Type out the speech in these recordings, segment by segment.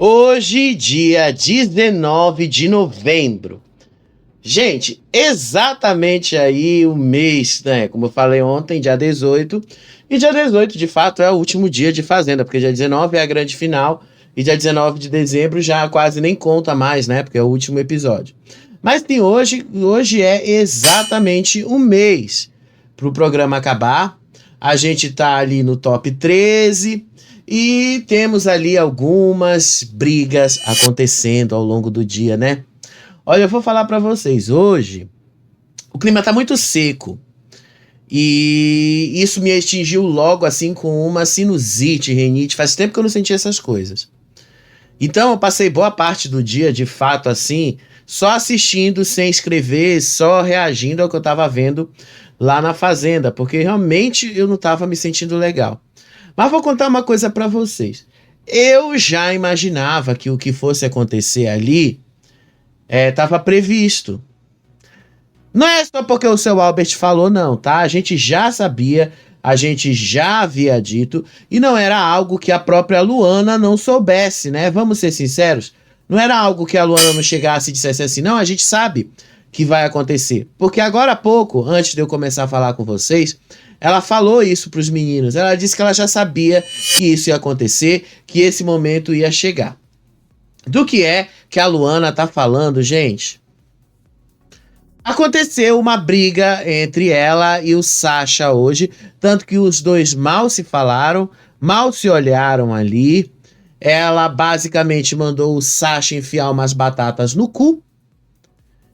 Hoje, dia 19 de novembro. Gente, exatamente aí o mês, né? Como eu falei ontem, dia 18. E dia 18, de fato, é o último dia de Fazenda, porque dia 19 é a grande final. E dia 19 de dezembro já quase nem conta mais, né? Porque é o último episódio. Mas tem hoje é exatamente um mês para o programa acabar. A gente tá ali no top 13 e temos ali algumas brigas acontecendo ao longo do dia, né? Olha, eu vou falar pra vocês, hoje o clima tá muito seco e isso me atingiu logo assim com uma sinusite, rinite. Faz tempo que eu não sentia essas coisas. Então eu passei boa parte do dia, de fato, assim, só assistindo, sem escrever, só reagindo ao que eu tava vendo lá na fazenda, porque realmente eu não tava me sentindo legal. Mas vou contar uma coisa pra vocês. Eu já imaginava que o que fosse acontecer ali estava previsto. Não é só porque o seu Albert falou, não, tá? A gente já sabia, a gente já havia dito, e não era algo que a própria Luana não soubesse, né? Vamos ser sinceros. Não era algo que a Luana não chegasse e dissesse assim, não, a gente sabe que vai acontecer. Porque agora há pouco, antes de eu começar a falar com vocês, ela falou isso para os meninos. Ela disse que ela já sabia que isso ia acontecer, que esse momento ia chegar. Do que é que a Luana tá falando, gente? Aconteceu uma briga entre ela e o Sasha hoje, tanto que os dois mal se falaram, mal se olharam ali. Ela basicamente mandou o Sasha enfiar umas batatas no cu.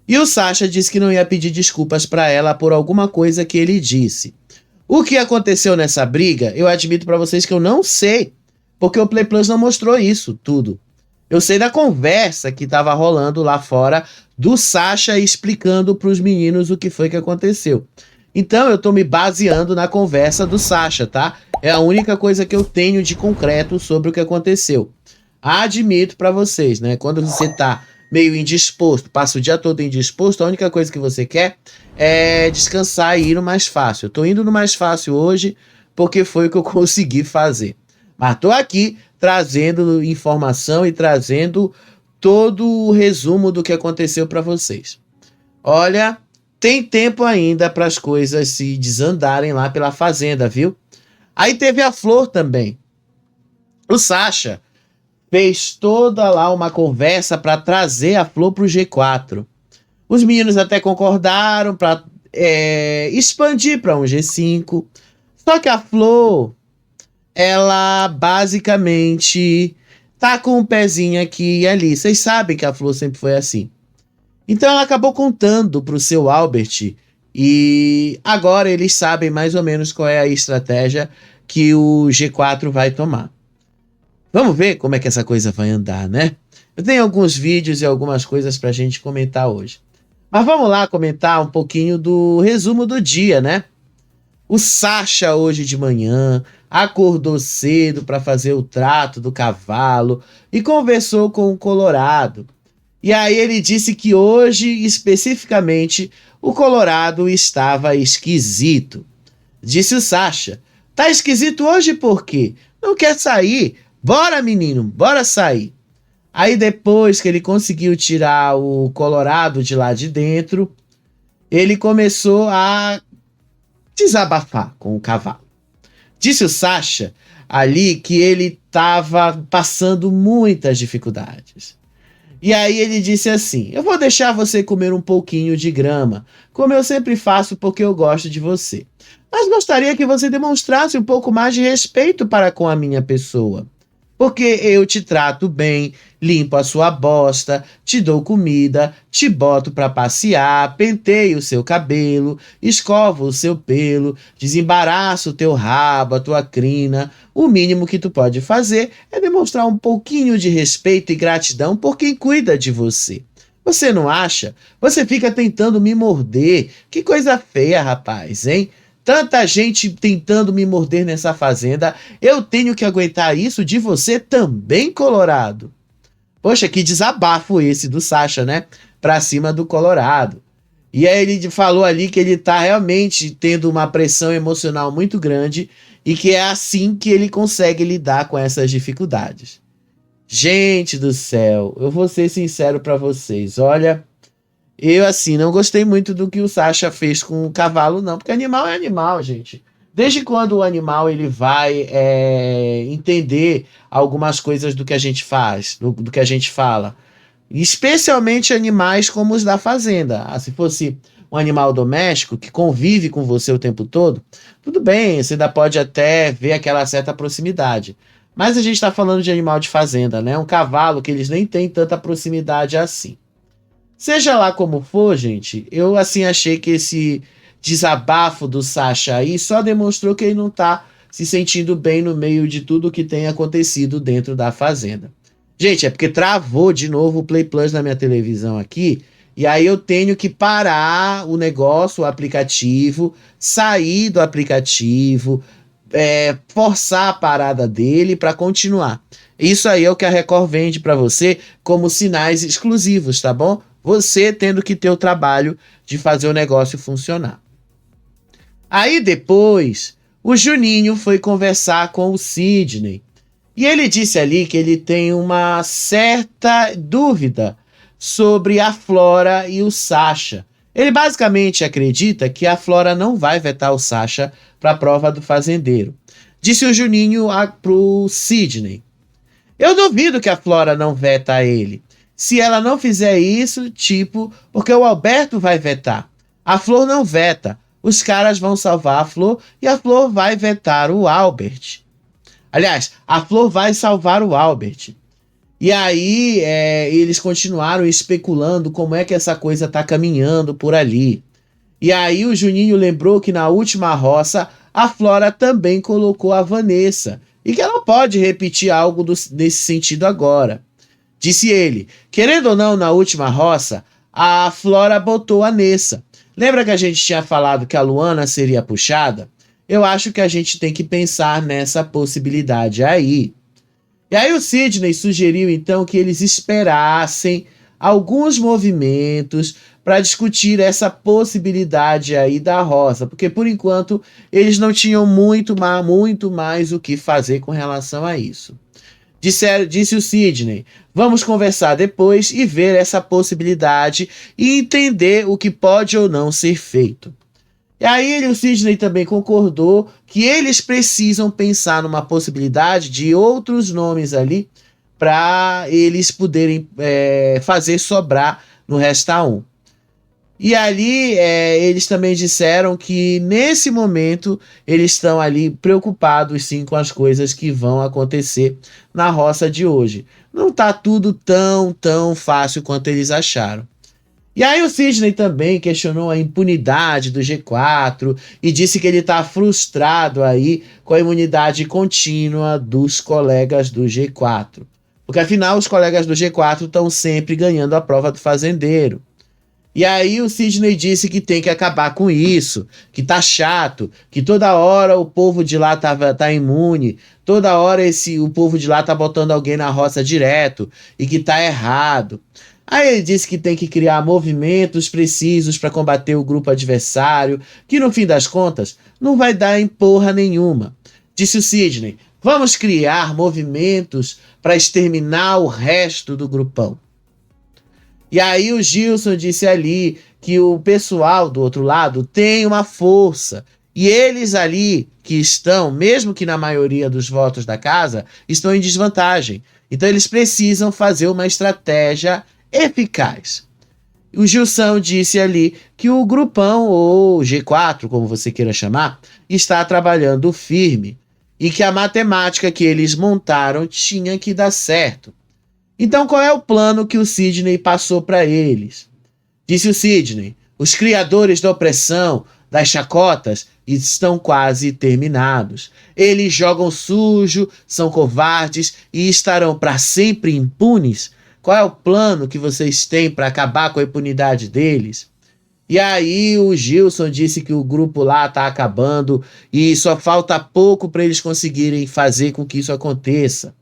E o Sasha disse que não ia pedir desculpas pra ela por alguma coisa que ele disse. O que aconteceu nessa briga, eu admito pra vocês que eu não sei, porque o Play Plus não mostrou isso tudo. Eu sei da conversa que tava rolando lá fora do Sasha explicando pros meninos o que foi que aconteceu. Então eu tô me baseando na conversa do Sasha, tá? É a única coisa que eu tenho de concreto sobre o que aconteceu. Admito pra vocês, né? Quando você tá meio indisposto, passa o dia todo indisposto, a única coisa que você quer é descansar e ir no mais fácil. Eu tô indo no mais fácil hoje porque foi o que eu consegui fazer. Mas tô aqui trazendo informação e trazendo todo o resumo do que aconteceu para vocês. Olha, tem tempo ainda para as coisas se desandarem lá pela fazenda, viu? Aí teve a Flor também. O Sasha fez toda lá uma conversa para trazer a Flor pro G4. Os meninos até concordaram para expandir para um G5. Só que a Flor, ela basicamente tá com um pezinho aqui e ali. Vocês sabem que a Flor sempre foi assim. Então ela acabou contando pro seu Albert e agora eles sabem mais ou menos qual é a estratégia que o G4 vai tomar. Vamos ver como é que essa coisa vai andar, né? Eu tenho alguns vídeos e algumas coisas pra gente comentar hoje. Mas vamos lá comentar um pouquinho do resumo do dia, né? O Sasha hoje de manhã acordou cedo para fazer o trato do cavalo e conversou com o Colorado. E aí ele disse que hoje, especificamente, o Colorado estava esquisito. Disse o Sasha: tá esquisito hoje por quê? Não quer sair? Bora, menino, bora sair. Aí depois que ele conseguiu tirar o Colorado de lá de dentro, ele começou a desabafar com o cavalo. Disse o Sasha ali que ele estava passando muitas dificuldades. E aí ele disse assim: eu vou deixar você comer um pouquinho de grama, como eu sempre faço porque eu gosto de você. Mas gostaria que você demonstrasse um pouco mais de respeito para com a minha pessoa. Porque eu te trato bem, limpo a sua bosta, te dou comida, te boto pra passear, penteio o seu cabelo, escovo o seu pelo, desembaraço o teu rabo, a tua crina. O mínimo que tu pode fazer é demonstrar um pouquinho de respeito e gratidão por quem cuida de você. Você não acha? Você fica tentando me morder. Que coisa feia, rapaz, hein? Tanta gente tentando me morder nessa fazenda, eu tenho que aguentar isso de você também, Colorado? Poxa, que desabafo esse do Sasha, né? Pra cima do Colorado. E aí ele falou ali que ele tá realmente tendo uma pressão emocional muito grande e que é assim que ele consegue lidar com essas dificuldades. Gente do céu, eu vou ser sincero pra vocês. Olha, eu assim não gostei muito do que o Sasha fez com o cavalo, não, porque animal é animal, gente. Desde quando o animal ele vai entender algumas coisas do que a gente faz, do que a gente fala? Especialmente animais como os da fazenda. Ah, se fosse um animal doméstico que convive com você o tempo todo, tudo bem, você ainda pode até ver aquela certa proximidade. Mas a gente está falando de animal de fazenda, né? Um cavalo que eles nem têm tanta proximidade assim. Seja lá como for, gente, eu assim achei que esse desabafo do Sasha aí só demonstrou que ele não tá se sentindo bem no meio de tudo que tem acontecido dentro da fazenda. Gente, é porque travou de novo o Play Plus na minha televisão aqui, e aí eu tenho que parar o negócio, o aplicativo, sair do aplicativo, forçar a parada dele para continuar. Isso aí é o que a Record vende para você como sinais exclusivos, tá bom? Você tendo que ter o trabalho de fazer o negócio funcionar. Aí depois, o Juninho foi conversar com o Sidney. E ele disse ali que ele tem uma certa dúvida sobre a Flora e o Sasha. Ele basicamente acredita que a Flora não vai vetar o Sasha para a prova do fazendeiro. Disse o Juninho pro Sidney. Eu duvido que a Flora não veta ele. Se ela não fizer isso, tipo, porque o Alberto vai vetar. A Flor não veta. Os caras vão salvar a Flor e a Flor vai vetar o Albert. Aliás, a Flor vai salvar o Albert. E aí eles continuaram especulando como é que essa coisa tá caminhando por ali. E aí o Juninho lembrou que na última roça a Flora também colocou a Vanessa. E que ela pode repetir algo nesse sentido agora. Disse ele, querendo ou não, na última roça, a Flora botou a Nessa. Lembra que a gente tinha falado que a Luana seria puxada? Eu acho que a gente tem que pensar nessa possibilidade aí. E aí o Sidney sugeriu então que eles esperassem alguns movimentos para discutir essa possibilidade aí da roça, porque por enquanto eles não tinham muito mais o que fazer com relação a isso. Disse o Sidney, vamos conversar depois e ver essa possibilidade e entender o que pode ou não ser feito. E aí o Sidney também concordou que eles precisam pensar numa possibilidade de outros nomes ali para eles poderem fazer sobrar no Resta 1. E ali eles também disseram que nesse momento eles estão ali preocupados sim com as coisas que vão acontecer na roça de hoje. Não tá tudo tão fácil quanto eles acharam. E aí o Sidney também questionou a impunidade do G4 e disse que ele está frustrado aí com a imunidade contínua dos colegas do G4. Porque afinal os colegas do G4 estão sempre ganhando a prova do fazendeiro. E aí o Sidney disse que tem que acabar com isso, que tá chato, que toda hora o povo de lá tá imune, toda hora o povo de lá tá botando alguém na roça direto e que tá errado. Aí ele disse que tem que criar movimentos precisos para combater o grupo adversário, que no fim das contas não vai dar em porra nenhuma. Disse o Sidney, vamos criar movimentos para exterminar o resto do grupão. E aí o Gilson disse ali que o pessoal do outro lado tem uma força. E eles ali que estão, mesmo que na maioria dos votos da casa, estão em desvantagem. Então eles precisam fazer uma estratégia eficaz. O Gilson disse ali que o grupão, ou G4, como você queira chamar, está trabalhando firme. E que a matemática que eles montaram tinha que dar certo. Então, qual é o plano que o Sidney passou para eles? Disse o Sidney, os criadores da opressão, das chacotas, estão quase terminados. Eles jogam sujo, são covardes e estarão para sempre impunes? Qual é o plano que vocês têm para acabar com a impunidade deles? E aí o Gilson disse que o grupo lá está acabando e só falta pouco para eles conseguirem fazer com que isso aconteça.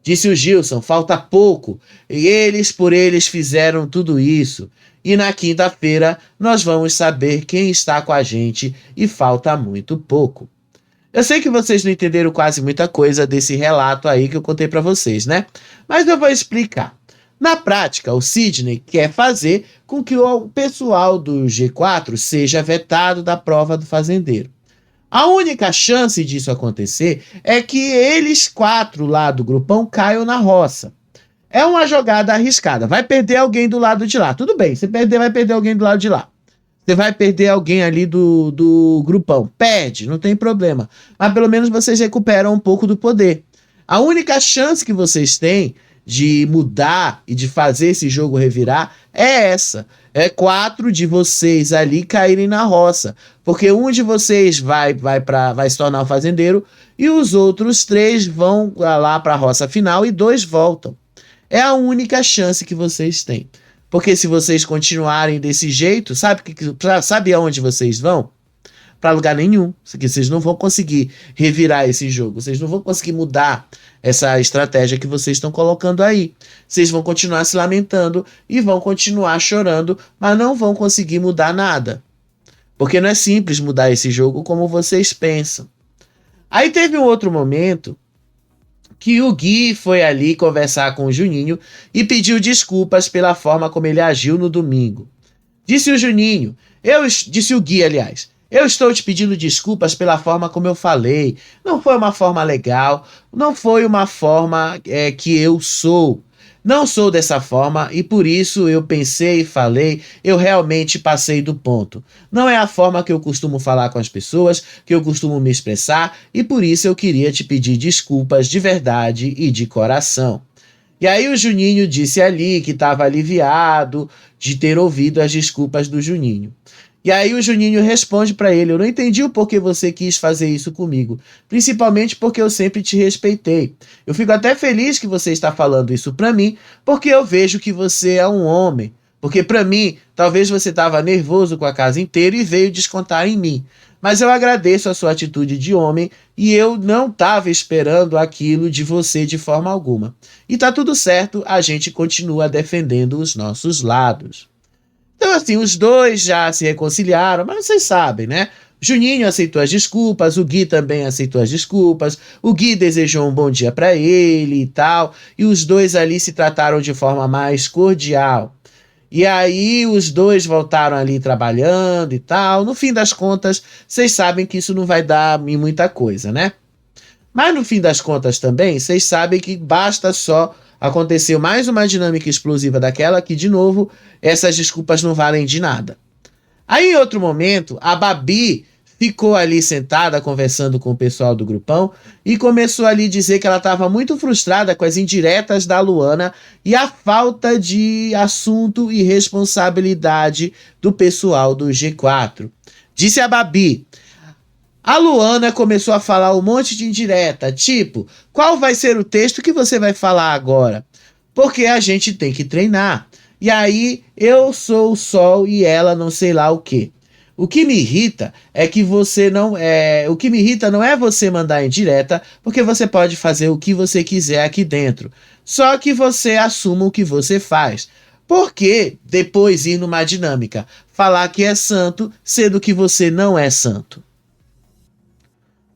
Disse o Gilson, falta pouco, e por eles fizeram tudo isso. E na quinta-feira nós vamos saber quem está com a gente e falta muito pouco. Eu sei que vocês não entenderam quase muita coisa desse relato aí que eu contei para vocês, né? Mas eu vou explicar. Na prática, o Sidney quer fazer com que o pessoal do G4 seja vetado da prova do fazendeiro. A única chance disso acontecer é que eles quatro lá do grupão caiam na roça. É uma jogada arriscada. Vai perder alguém do lado de lá. Tudo bem, se perder, vai perder alguém do lado de lá. Você vai perder alguém ali do grupão. Perde, não tem problema. Mas pelo menos vocês recuperam um pouco do poder. A única chance que vocês têm de mudar e de fazer esse jogo revirar é essa. É 4 de vocês ali caírem na roça. Porque um de vocês vai se tornar o fazendeiro e os outros 3 vão lá para a roça final e 2 voltam. É a única chance que vocês têm. Porque se vocês continuarem desse jeito, sabe aonde vocês vão? Para lugar nenhum. Vocês não vão conseguir revirar esse jogo. Vocês não vão conseguir mudar essa estratégia que vocês estão colocando aí. Vocês vão continuar se lamentando e vão continuar chorando, mas não vão conseguir mudar nada. Porque não é simples mudar esse jogo como vocês pensam. Aí teve um outro momento que o Gui foi ali conversar com o Juninho e pediu desculpas pela forma como ele agiu no domingo. Disse o Juninho, disse o Gui, aliás, eu estou te pedindo desculpas pela forma como eu falei. Não foi uma forma legal, não foi uma forma que eu sou. Não sou dessa forma e por isso eu pensei e falei, eu realmente passei do ponto. Não é a forma que eu costumo falar com as pessoas, que eu costumo me expressar e por isso eu queria te pedir desculpas de verdade e de coração. E aí o Juninho disse ali que estava aliviado de ter ouvido as desculpas do Juninho. E aí o Juninho responde para ele, eu não entendi o porquê você quis fazer isso comigo, principalmente porque eu sempre te respeitei. Eu fico até feliz que você está falando isso para mim, porque eu vejo que você é um homem. Porque para mim, talvez você estava nervoso com a casa inteira e veio descontar em mim. Mas eu agradeço a sua atitude de homem e eu não estava esperando aquilo de você de forma alguma. E tá tudo certo, a gente continua defendendo os nossos lados. Então, assim, os dois já se reconciliaram, mas vocês sabem, né? Juninho aceitou as desculpas, o Gui também aceitou as desculpas, o Gui desejou um bom dia para ele e tal, e os dois ali se trataram de forma mais cordial. E aí os dois voltaram ali trabalhando e tal. No fim das contas, vocês sabem que isso não vai dar em muita coisa, né? Mas no fim das contas também, vocês sabem que basta só acontecer mais uma dinâmica explosiva daquela que, de novo, essas desculpas não valem de nada. Aí, em outro momento, a Babi ficou ali sentada conversando com o pessoal do grupão e começou ali a dizer que ela estava muito frustrada com as indiretas da Luana e a falta de assunto e responsabilidade do pessoal do G4. Disse a Babi, a Luana começou a falar um monte de indireta, tipo, qual vai ser o texto que você vai falar agora? Porque a gente tem que treinar. E aí, eu sou o sol e ela não sei lá o quê. O que me irrita é que você não é. O que me irrita não é você mandar indireta, porque você pode fazer o que você quiser aqui dentro. Só que você assuma o que você faz. Por que depois ir numa dinâmica? Falar que é santo, sendo que você não é santo.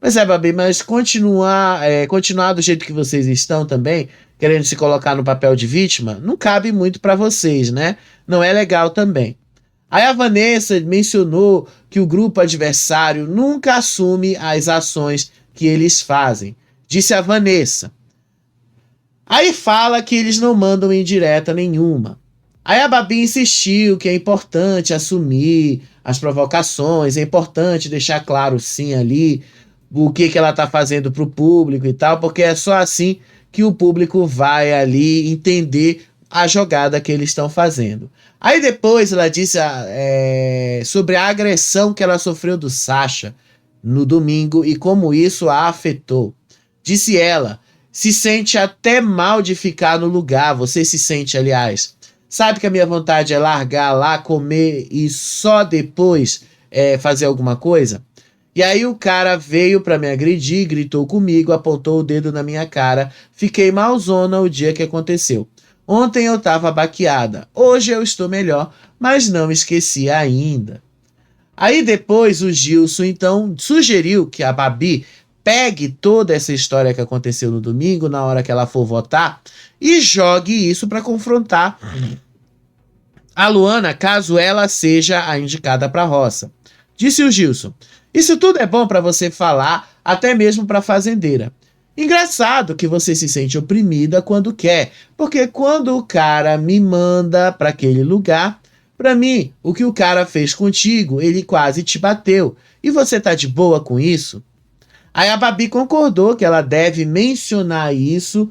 Pois é, Babi, mas continuar do jeito que vocês estão também, querendo se colocar no papel de vítima, não cabe muito para vocês, né? Não é legal também. Aí a Vanessa mencionou que o grupo adversário nunca assume as ações que eles fazem. Disse a Vanessa. Aí fala que eles não mandam indireta nenhuma. Aí a Babi insistiu que é importante assumir as provocações, é importante deixar claro sim ali o que ela tá fazendo pro público e tal, porque é só assim que o público vai ali entender a jogada que eles estão fazendo. Aí depois ela disse sobre a agressão que ela sofreu do Sasha no domingo e como isso a afetou. Disse ela, se sente até mal de ficar no lugar, você se sente, aliás. Sabe que a minha vontade é largar lá, comer e só depois fazer alguma coisa? E aí o cara veio pra me agredir, gritou comigo, apontou o dedo na minha cara. Fiquei malzona o dia que aconteceu. Ontem eu tava baqueada, hoje eu estou melhor, mas não esqueci ainda. Aí depois o Gilson então sugeriu que a Babi pegue toda essa história que aconteceu no domingo, na hora que ela for votar, e jogue isso para confrontar a Luana, caso ela seja a indicada para a roça. Disse o Gilson: isso tudo é bom para você falar, até mesmo para fazendeira. Engraçado que você se sente oprimida quando quer, porque quando o cara me manda para aquele lugar, para mim, o que o cara fez contigo, ele quase te bateu. E você tá de boa com isso? Aí a Babi concordou que ela deve mencionar isso,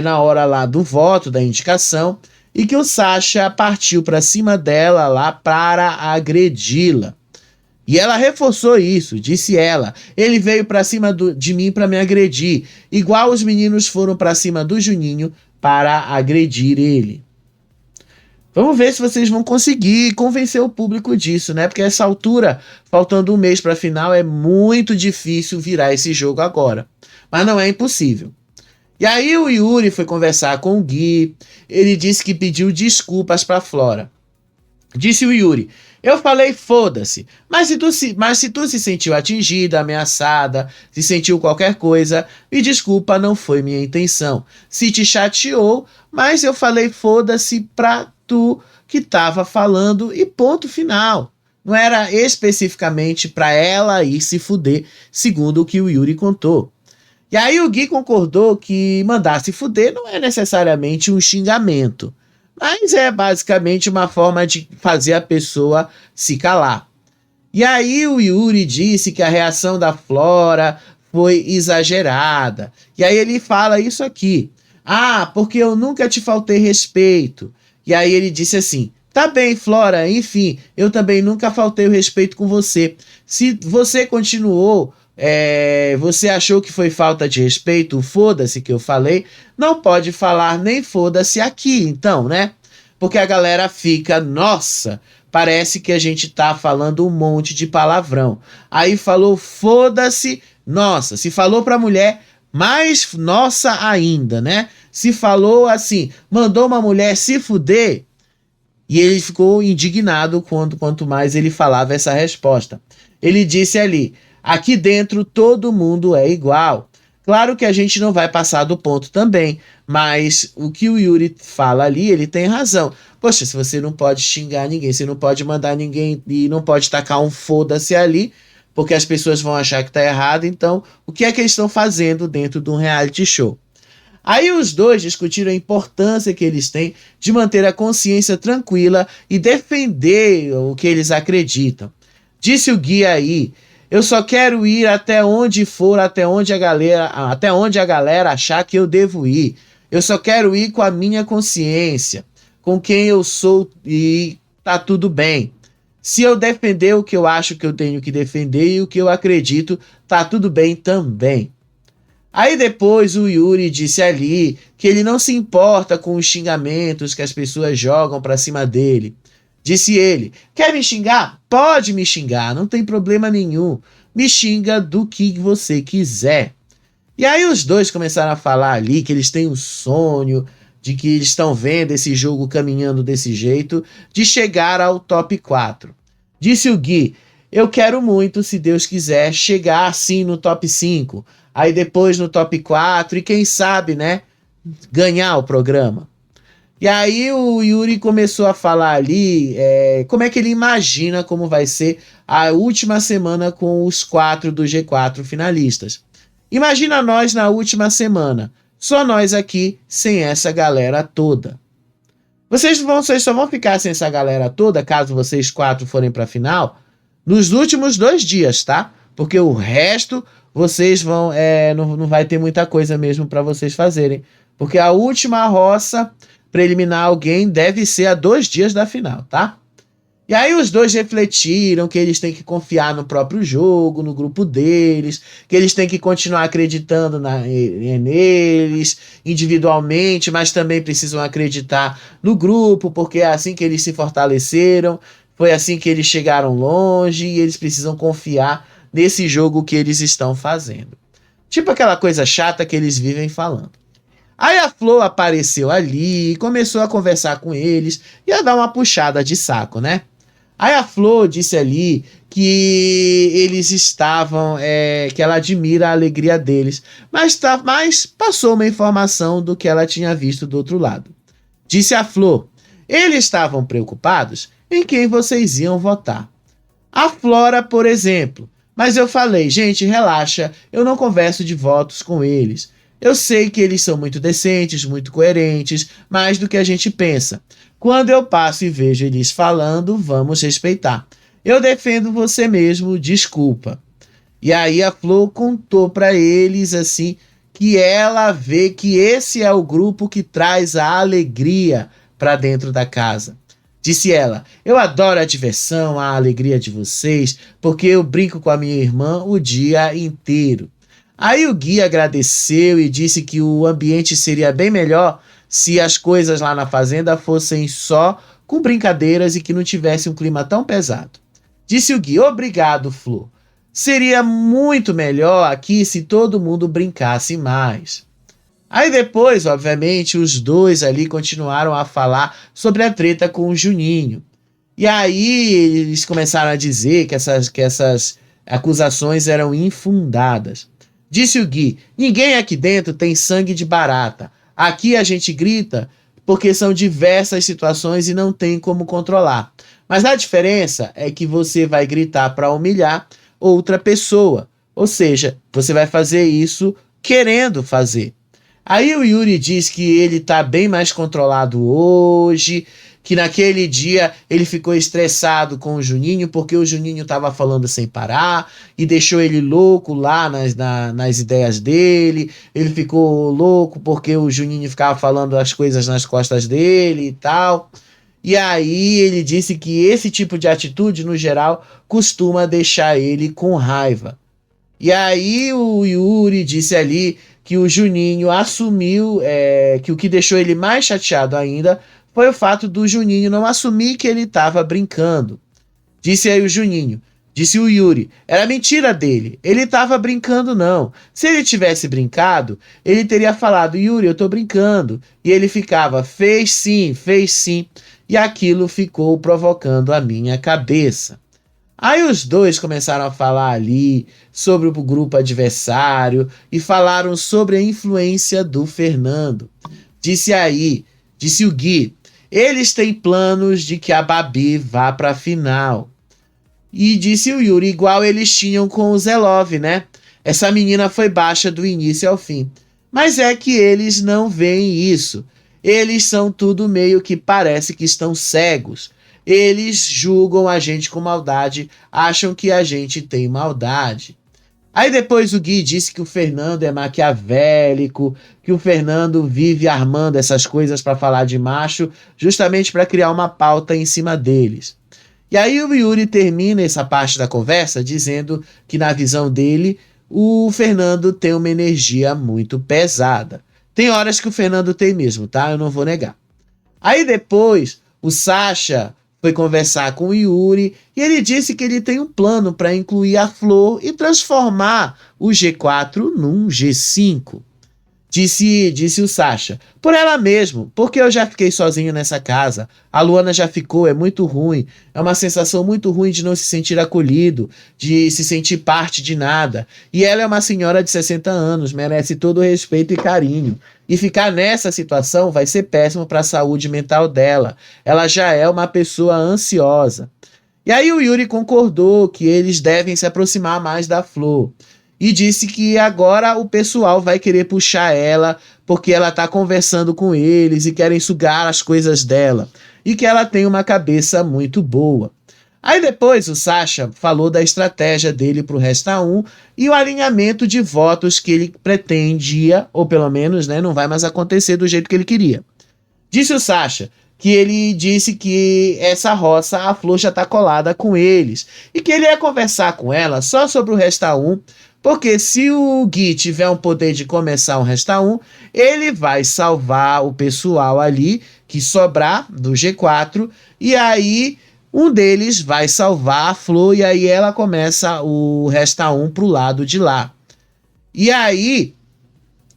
na hora lá do voto, da indicação, e que o Sasha partiu para cima dela lá para agredi-la. E ela reforçou isso, disse ela: ele veio para cima de mim para me agredir, igual os meninos foram para cima do Juninho para agredir ele. Vamos ver se vocês vão conseguir convencer o público disso, né? Porque a essa altura, faltando um mês para a final, é muito difícil virar esse jogo agora. Mas não é impossível. E aí o Yuri foi conversar com o Gui. Ele disse que pediu desculpas para Flora. Disse o Yuri: eu falei foda-se, mas se tu se sentiu atingida, ameaçada, se sentiu qualquer coisa, me desculpa, não foi minha intenção. Se te chateou, mas eu falei foda-se pra tu que tava falando e ponto final. Não era especificamente pra ela ir se fuder, segundo o que o Yuri contou. E aí o Gui concordou que mandar se fuder não é necessariamente um xingamento, mas é basicamente uma forma de fazer a pessoa se calar. E aí o Yuri disse que a reação da Flora foi exagerada. E aí ele fala isso aqui: ah, porque eu nunca te faltei respeito. E aí ele disse assim: tá bem, Flora, enfim, eu também nunca faltei o respeito com você. Se você continuou, você achou que foi falta de respeito, foda-se que eu falei, não pode falar nem foda-se aqui, então, né? Porque a galera fica, nossa, parece que a gente tá falando um monte de palavrão. Aí falou foda-se, nossa, se falou pra mulher, mais nossa ainda, né? Se falou assim, mandou uma mulher se fuder, e ele ficou indignado quanto mais ele falava essa resposta. Ele disse ali: aqui dentro todo mundo é igual. Claro que a gente não vai passar do ponto também, mas o que o Yuri fala ali, ele tem razão. Poxa, se você não pode xingar ninguém, você não pode mandar ninguém e não pode tacar um foda-se ali, porque as pessoas vão achar que tá errado, então o que é que eles estão fazendo dentro de um reality show? Aí os dois discutiram a importância que eles têm de manter a consciência tranquila e defender o que eles acreditam. Disse o Gui aí: eu só quero ir até onde for, até onde a galera achar que eu devo ir. Eu só quero ir com a minha consciência, com quem eu sou, e tá tudo bem. Se eu defender o que eu acho que eu tenho que defender e o que eu acredito, tá tudo bem também. Aí depois o Yuri disse ali que ele não se importa com os xingamentos que as pessoas jogam pra cima dele. Disse ele: quer me xingar? Pode me xingar, não tem problema nenhum. Me xinga do que você quiser. E aí os dois começaram a falar ali que eles têm um sonho, de que eles estão vendo esse jogo caminhando desse jeito, de chegar ao top 4. Disse o Gui: eu quero muito, se Deus quiser, chegar assim no top 5. Aí depois no top 4 e quem sabe, né, ganhar o programa. E aí o Yuri começou a falar ali como é que ele imagina como vai ser a última semana com os 4 do G4 finalistas. Imagina nós na última semana, só nós aqui sem essa galera toda. Vocês só vão ficar sem essa galera toda, caso vocês 4 forem para a final, nos últimos 2 dias, tá? Porque o resto vocês vão, não vai ter muita coisa mesmo para vocês fazerem. Porque a última roça para eliminar alguém deve ser a 2 dias da final, tá? E aí os dois refletiram que eles têm que confiar no próprio jogo, no grupo deles, que eles têm que continuar acreditando neles individualmente, mas também precisam acreditar no grupo, porque é assim que eles se fortaleceram, foi assim que eles chegaram longe e eles precisam confiar nesse jogo que eles estão fazendo. Tipo aquela coisa chata que eles vivem falando. Aí a Flor apareceu ali, começou a conversar com eles e a dar uma puxada de saco, né? Aí a Flor disse ali que eles estavam, que ela admira a alegria deles, mas passou uma informação do que ela tinha visto do outro lado. Disse a Flor: eles estavam preocupados em quem vocês iam votar. A Flora, por exemplo. Mas eu falei: gente, relaxa, eu não converso de votos com eles. Eu sei que eles são muito decentes, muito coerentes, mais do que a gente pensa. Quando eu passo e vejo eles falando, vamos respeitar. Eu defendo você mesmo, desculpa. E aí a Flor contou para eles assim que ela vê que esse é o grupo que traz a alegria para dentro da casa. Disse ela: eu adoro a diversão, a alegria de vocês, porque eu brinco com a minha irmã o dia inteiro. Aí o Gui agradeceu e disse que o ambiente seria bem melhor se as coisas lá na fazenda fossem só com brincadeiras e que não tivesse um clima tão pesado. Disse o Gui: obrigado, Flor. Seria muito melhor aqui se todo mundo brincasse mais. Aí depois, obviamente, os dois ali continuaram a falar sobre a treta com o Juninho. E aí eles começaram a dizer que essas acusações eram infundadas. Disse o Gui: ninguém aqui dentro tem sangue de barata. Aqui a gente grita porque são diversas situações e não tem como controlar. Mas a diferença é que você vai gritar para humilhar outra pessoa. Ou seja, você vai fazer isso querendo fazer. Aí o Yuri diz que ele tá bem mais controlado hoje, que naquele dia ele ficou estressado com o Juninho porque o Juninho tava falando sem parar e deixou ele louco lá nas ideias dele. Ele ficou louco porque o Juninho ficava falando as coisas nas costas dele e tal. E aí ele disse que esse tipo de atitude, no geral, costuma deixar ele com raiva. E aí o Yuri disse ali que o Juninho assumiu, que o que deixou ele mais chateado ainda foi o fato do Juninho não assumir que ele estava brincando. Disse aí o Juninho, disse o Yuri, era mentira dele, ele estava brincando não. Se ele tivesse brincado, ele teria falado: Yuri, eu tô brincando. E ele ficava: fez sim, fez sim. E aquilo ficou provocando a minha cabeça. Aí os dois começaram a falar ali sobre o grupo adversário e falaram sobre a influência do Fernando. Disse o Gui, eles têm planos de que a Babi vá para a final. E disse o Yuri, igual eles tinham com o Zelov, né? Essa menina foi baixa do início ao fim. Mas é que eles não veem isso. Eles são tudo meio que parece que estão cegos. Eles julgam a gente com maldade, acham que a gente tem maldade. Aí depois o Gui disse que o Fernando é maquiavélico, que o Fernando vive armando essas coisas para falar de macho, justamente para criar uma pauta em cima deles. E aí o Yuri termina essa parte da conversa dizendo que, na visão dele, o Fernando tem uma energia muito pesada. Tem horas que o Fernando tem mesmo, tá? Eu não vou negar. Aí depois o Sasha foi conversar com o Yuri e ele disse que ele tem um plano para incluir a Flor e transformar o G4 num G5. Disse o Sasha, por ela mesmo, porque eu já fiquei sozinho nessa casa, a Luana já ficou, é muito ruim, é uma sensação muito ruim de não se sentir acolhido, de se sentir parte de nada, e ela é uma senhora de 60 anos, merece todo o respeito e carinho, e ficar nessa situação vai ser péssimo para a saúde mental dela, ela já é uma pessoa ansiosa. E aí o Yuri concordou que eles devem se aproximar mais da Flor, e disse que agora o pessoal vai querer puxar ela porque ela está conversando com eles e querem sugar as coisas dela. E que ela tem uma cabeça muito boa. Aí depois o Sasha falou da estratégia dele para o Resta 1 e o alinhamento de votos que ele pretendia, ou pelo menos não vai mais acontecer do jeito que ele queria. Disse o Sasha que ele disse que essa roça, a Flor já está colada com eles. E que ele ia conversar com ela só sobre o Resta 1, porque se o Gui tiver um poder de começar um Resta 1, ele vai salvar o pessoal ali que sobrar do G4, e aí um deles vai salvar a Flor, e aí ela começa o Resta 1 pro lado de lá. E aí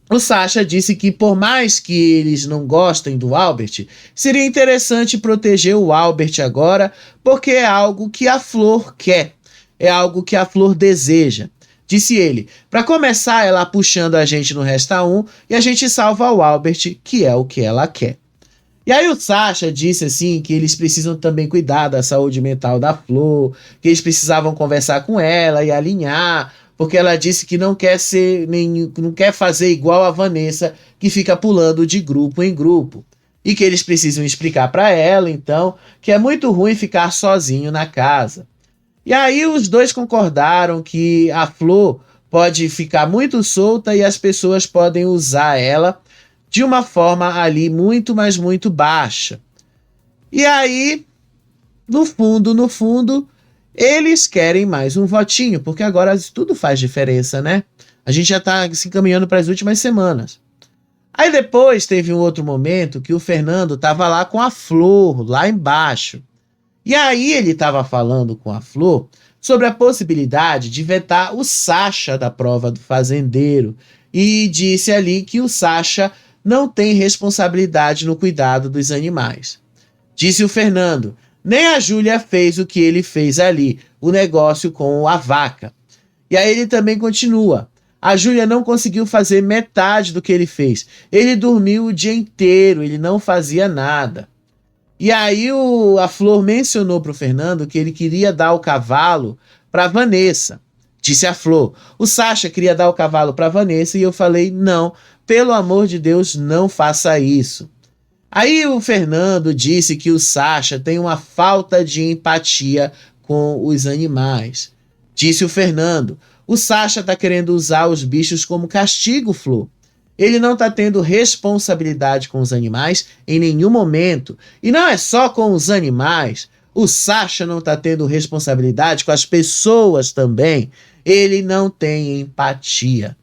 o Sasha disse que por mais que eles não gostem do Albert, seria interessante proteger o Albert agora, porque é algo que a Flor quer, é algo que a Flor deseja. Disse ele, para começar ela puxando a gente no Resta 1 e a gente salva o Albert, que é o que ela quer. E aí o Sasha disse assim que eles precisam também cuidar da saúde mental da Flor, que eles precisavam conversar com ela e alinhar, porque ela disse que não quer ser não quer fazer igual a Vanessa, que fica pulando de grupo em grupo. E que eles precisam explicar para ela, então, que é muito ruim ficar sozinho na casa. E aí os dois concordaram que a Flor pode ficar muito solta e as pessoas podem usar ela de uma forma ali muito, mas muito baixa. E aí, no fundo, eles querem mais um votinho, porque agora tudo faz diferença, né? A gente já tá se encaminhando para as últimas semanas. Aí depois teve um outro momento que o Fernando tava lá com a Flor, lá embaixo. E aí ele estava falando com a Flor sobre a possibilidade de vetar o Sasha da prova do fazendeiro. E disse ali que o Sasha não tem responsabilidade no cuidado dos animais. Disse o Fernando, nem a Júlia fez o que ele fez ali, o negócio com a vaca. E aí ele também continua. A Júlia não conseguiu fazer metade do que ele fez. Ele dormiu o dia inteiro, ele não fazia nada. E aí a Flor mencionou para o Fernando que ele queria dar o cavalo para Vanessa. Disse a Flor, o Sasha queria dar o cavalo para Vanessa e eu falei, não, pelo amor de Deus, não faça isso. Aí o Fernando disse que o Sasha tem uma falta de empatia com os animais. Disse o Fernando, o Sasha está querendo usar os bichos como castigo, Flor. Ele não está tendo responsabilidade com os animais em nenhum momento. E não é só com os animais. O Sasha não está tendo responsabilidade com as pessoas também. Ele não tem empatia.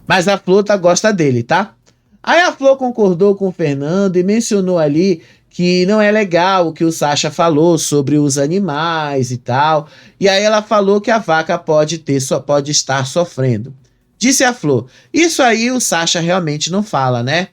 Mas a Flor gosta dele, tá? Aí a Flor concordou com o Fernando e mencionou ali que não é legal o que o Sasha falou sobre os animais e tal. E aí ela falou que a vaca pode estar sofrendo. Disse a Flor, isso aí o Sasha realmente não fala, né?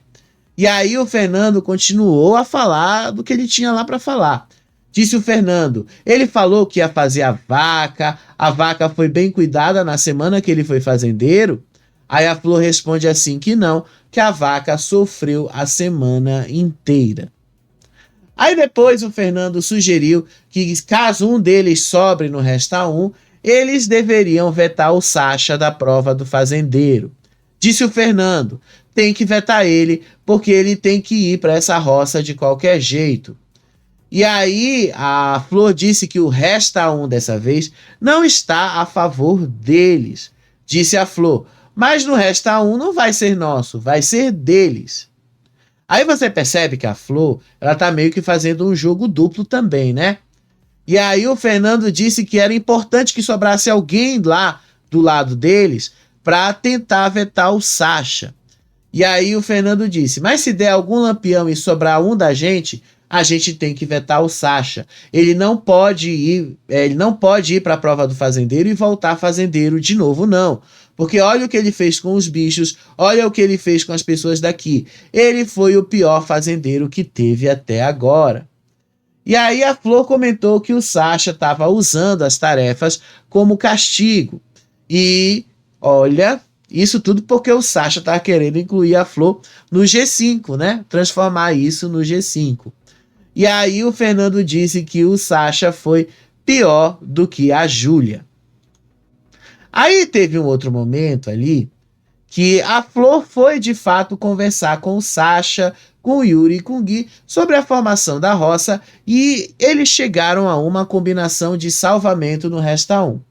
E aí o Fernando continuou a falar do que ele tinha lá para falar. Disse o Fernando, ele falou que ia fazer a vaca foi bem cuidada na semana que ele foi fazendeiro. Aí a Flor responde assim que não, que a vaca sofreu a semana inteira. Aí depois o Fernando sugeriu que caso um deles sobre no Resta 1, eles deveriam vetar o Sasha da prova do fazendeiro. Disse o Fernando, tem que vetar ele, porque ele tem que ir para essa roça de qualquer jeito. E aí a Flor disse que o Resta 1 dessa vez não está a favor deles. Disse a Flor, mas no Resta 1 não vai ser nosso, vai ser deles. Aí você percebe que a Flor, ela tá meio que fazendo um jogo duplo também, né? E aí o Fernando disse que era importante que sobrasse alguém lá do lado deles para tentar vetar o Sasha. E aí o Fernando disse, mas se der algum lampião e sobrar um da gente, a gente tem que vetar o Sasha. Ele não pode ir para a prova do fazendeiro e voltar fazendeiro de novo, não. Porque olha o que ele fez com os bichos, olha o que ele fez com as pessoas daqui. Ele foi o pior fazendeiro que teve até agora. E aí a Flor comentou que o Sasha estava usando as tarefas como castigo. E olha, isso tudo porque o Sasha estava querendo incluir a Flor no G5, né? Transformar isso no G5. E aí o Fernando disse que o Sasha foi pior do que a Júlia. Aí teve um outro momento ali que a Flor foi de fato conversar com o Sasha, com o Yuri e com o Gui sobre a formação da roça e eles chegaram a uma combinação de salvamento no Resta 1.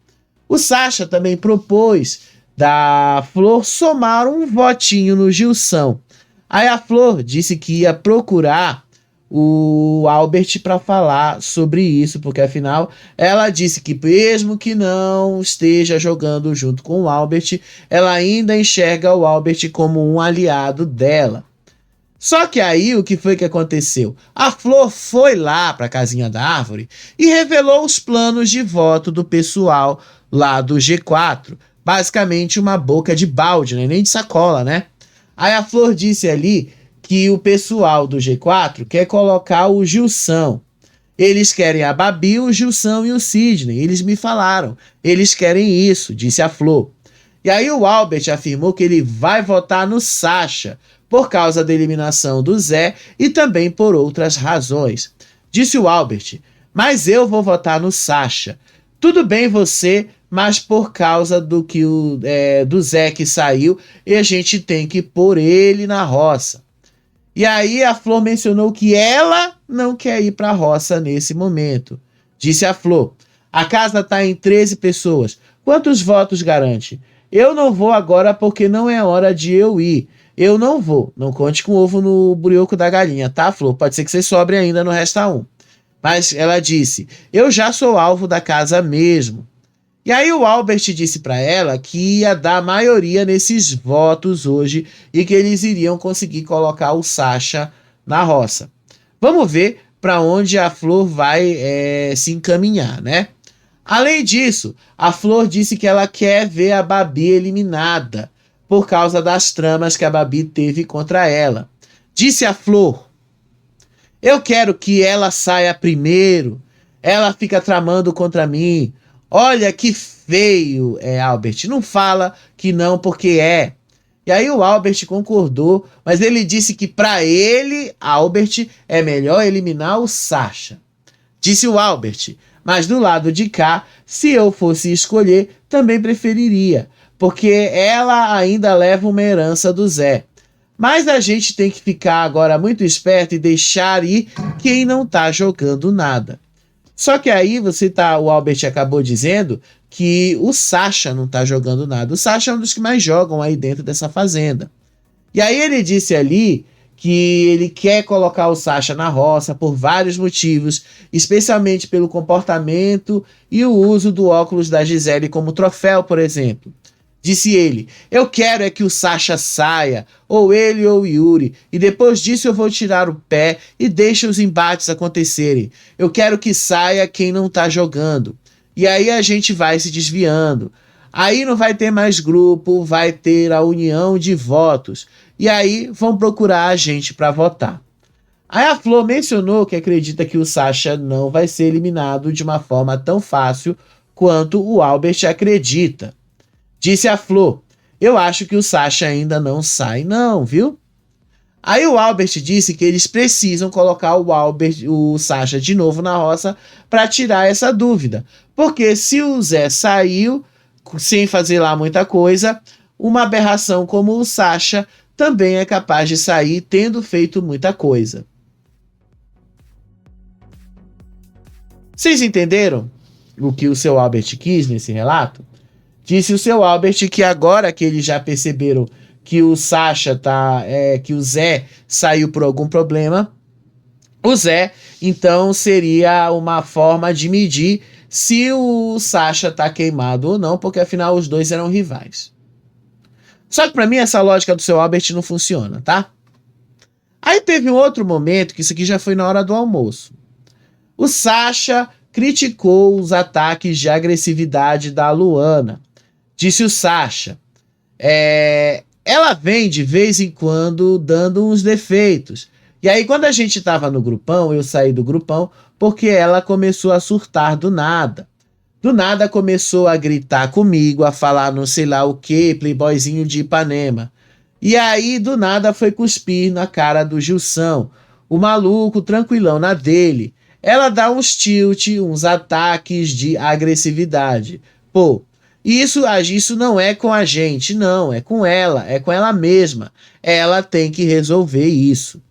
O Sasha também propôs da Flor somar um votinho no Gilson. Aí a Flor disse que ia procurar o Albert para falar sobre isso, porque afinal ela disse que mesmo que não esteja jogando junto com o Albert, ela ainda enxerga o Albert como um aliado dela. Só que aí o que foi que aconteceu? A Flor foi lá para a casinha da árvore e revelou os planos de voto do pessoal lá do G4. basicamente uma boca de balde, né? Nem de sacola, né? Aí a Flor disse ali que o pessoal do G4 quer colocar o Gilson. Eles querem a Babi, o Gilson e o Sidney. Eles me falaram. Eles querem isso, disse a Flor. E aí o Albert afirmou que ele vai votar no Sasha, por causa da eliminação do Zé e também por outras razões. Disse o Albert, mas eu vou votar no Sasha. Tudo bem você, mas por causa do do Zé que saiu, e a gente tem que pôr ele na roça. E aí a Flor mencionou que ela não quer ir para a roça nesse momento. Disse a Flor, a casa está em 13 pessoas. Quantos votos garante? Eu não vou agora porque não é hora de eu ir. Eu não vou. Não conte com ovo no brioco da galinha, tá, Flor? Pode ser que você sobre ainda no Resta 1. Mas ela disse, eu já sou alvo da casa mesmo. E aí o Albert disse para ela que ia dar maioria nesses votos hoje e que eles iriam conseguir colocar o Sasha na roça. Vamos ver para onde a Flor vai se encaminhar, né? Além disso, a Flor disse que ela quer ver a Babi eliminada por causa das tramas que a Babi teve contra ela. Disse a Flor, eu quero que ela saia primeiro, ela fica tramando contra mim. Olha que feio, Albert. Não fala que não, porque é. E aí o Albert concordou, mas ele disse que para ele, Albert, é melhor eliminar o Sasha. Disse o Albert, mas do lado de cá, se eu fosse escolher, também preferiria, porque ela ainda leva uma herança do Zé. Mas a gente tem que ficar agora muito esperto e deixar ir quem não tá jogando nada. Só que aí o Albert acabou dizendo que o Sasha não tá jogando nada. O Sasha é um dos que mais jogam aí dentro dessa fazenda. E aí ele disse ali que ele quer colocar o Sasha na roça por vários motivos, especialmente pelo comportamento e o uso do óculos da Gisele como troféu, por exemplo. Disse ele, eu quero é que o Sasha saia, ou ele ou o Yuri, e depois disso eu vou tirar o pé e deixa os embates acontecerem. Eu quero que saia quem não tá jogando. E aí a gente vai se desviando. Aí não vai ter mais grupo, vai ter a união de votos. E aí vão procurar a gente para votar. Aí a Flor mencionou que acredita que o Sasha não vai ser eliminado de uma forma tão fácil quanto o Albert acredita. Disse a Flor, eu acho que o Sasha ainda não sai não, viu? Aí o Albert disse que eles precisam colocar o Sasha de novo na roça para tirar essa dúvida. Porque se o Zé saiu sem fazer lá muita coisa, uma aberração como o Sasha também é capaz de sair tendo feito muita coisa. Vocês entenderam o que o seu Albert quis nesse relato? Disse o seu Albert que agora que eles já perceberam que o Sasha que o Zé saiu por algum problema, o Zé, então, seria uma forma de medir se o Sasha tá queimado ou não, porque afinal os dois eram rivais. Só que para mim essa lógica do seu Albert não funciona, tá? Aí teve um outro momento, que isso aqui já foi na hora do almoço. O Sasha criticou os ataques de agressividade da Luana. Disse o Sasha, ela vem de vez em quando dando uns defeitos. E aí quando a gente tava no grupão, eu saí do grupão porque ela começou a surtar do nada. Do nada começou a gritar comigo, a falar não sei lá o que, playboyzinho de Ipanema. E aí do nada foi cuspir na cara do Gilson, o maluco tranquilão na dele. Ela dá uns tilt, uns ataques de agressividade. Pô, isso não é com a gente, não, é com ela mesma. Ela tem que resolver isso.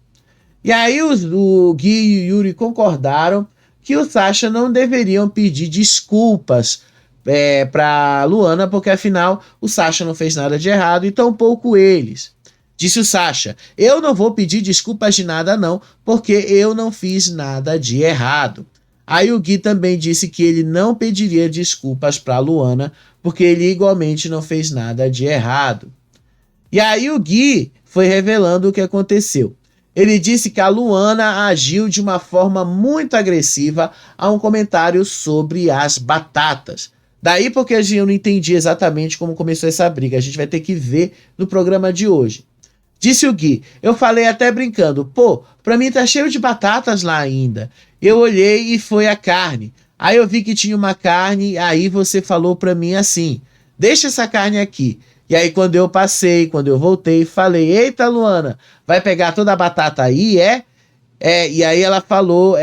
E aí o Gui e o Yuri concordaram que o Sasha não deveriam pedir desculpas para Luana, porque afinal o Sasha não fez nada de errado e tampouco eles. Disse o Sasha, eu não vou pedir desculpas de nada não, porque eu não fiz nada de errado. Aí o Gui também disse que ele não pediria desculpas para Luana, porque ele igualmente não fez nada de errado. E aí o Gui foi revelando o que aconteceu. Ele disse que a Luana agiu de uma forma muito agressiva a um comentário sobre as batatas. Daí porque eu não entendi exatamente como começou essa briga. A gente vai ter que ver no programa de hoje. Disse o Gui, eu falei até brincando, pô, pra mim tá cheio de batatas lá ainda. Eu olhei e foi a carne. Aí eu vi que tinha uma carne, aí você falou pra mim assim, deixa essa carne aqui. E aí quando eu passei, quando eu voltei, falei, eita Luana, vai pegar toda a batata aí, é? E aí ela falou,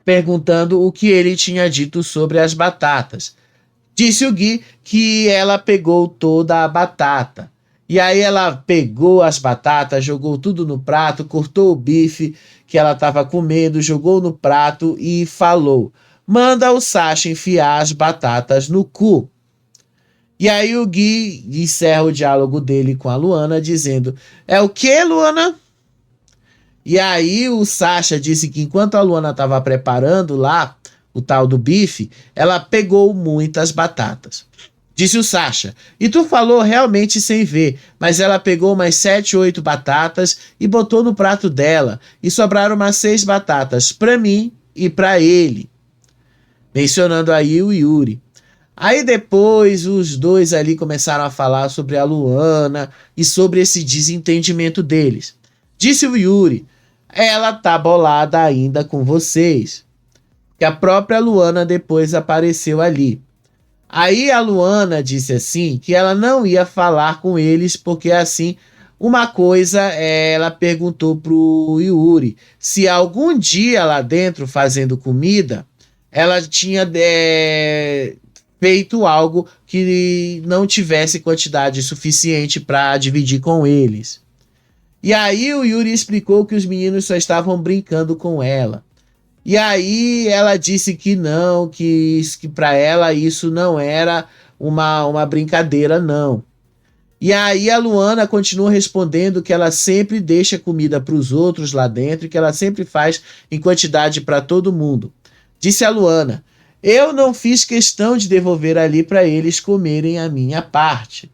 perguntando o que ele tinha dito sobre as batatas. Disse o Gui que ela pegou toda a batata. E aí ela pegou as batatas, jogou tudo no prato, cortou o bife que ela estava comendo, jogou no prato e falou: manda o Sasha enfiar as batatas no cu. E aí o Gui encerra o diálogo dele com a Luana, dizendo: é o que, Luana? E aí o Sasha disse que enquanto a Luana estava preparando lá o tal do bife, ela pegou muitas batatas. Disse o Sasha, e tu falou realmente sem ver, mas ela pegou umas 7, 8 batatas e botou no prato dela, e sobraram umas 6 batatas para mim e para ele. Mencionando aí o Yuri. Aí depois os dois ali começaram a falar sobre a Luana e sobre esse desentendimento deles. Disse o Yuri, ela tá bolada ainda com vocês. Que a própria Luana depois apareceu ali. Aí a Luana disse assim que ela não ia falar com eles porque assim, uma coisa ela perguntou pro Yuri se algum dia lá dentro fazendo comida ela tinha feito algo que não tivesse quantidade suficiente para dividir com eles. E aí o Yuri explicou que os meninos só estavam brincando com ela. E aí ela disse que não, que para ela isso não era uma brincadeira, não. E aí a Luana continua respondendo que ela sempre deixa comida para os outros lá dentro e que ela sempre faz em quantidade para todo mundo. Disse a Luana, eu não fiz questão de devolver ali para eles comerem a minha parte.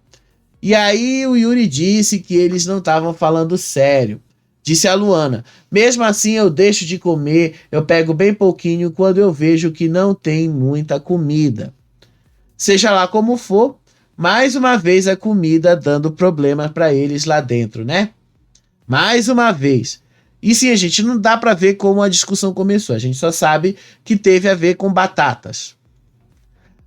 E aí o Yuri disse que eles não estavam falando sério. Disse a Luana, mesmo assim eu deixo de comer, eu pego bem pouquinho quando eu vejo que não tem muita comida. Seja lá como for, mais uma vez a comida dando problema para eles lá dentro, né? Mais uma vez. E sim, a gente não dá para ver como a discussão começou, a gente só sabe que teve a ver com batatas.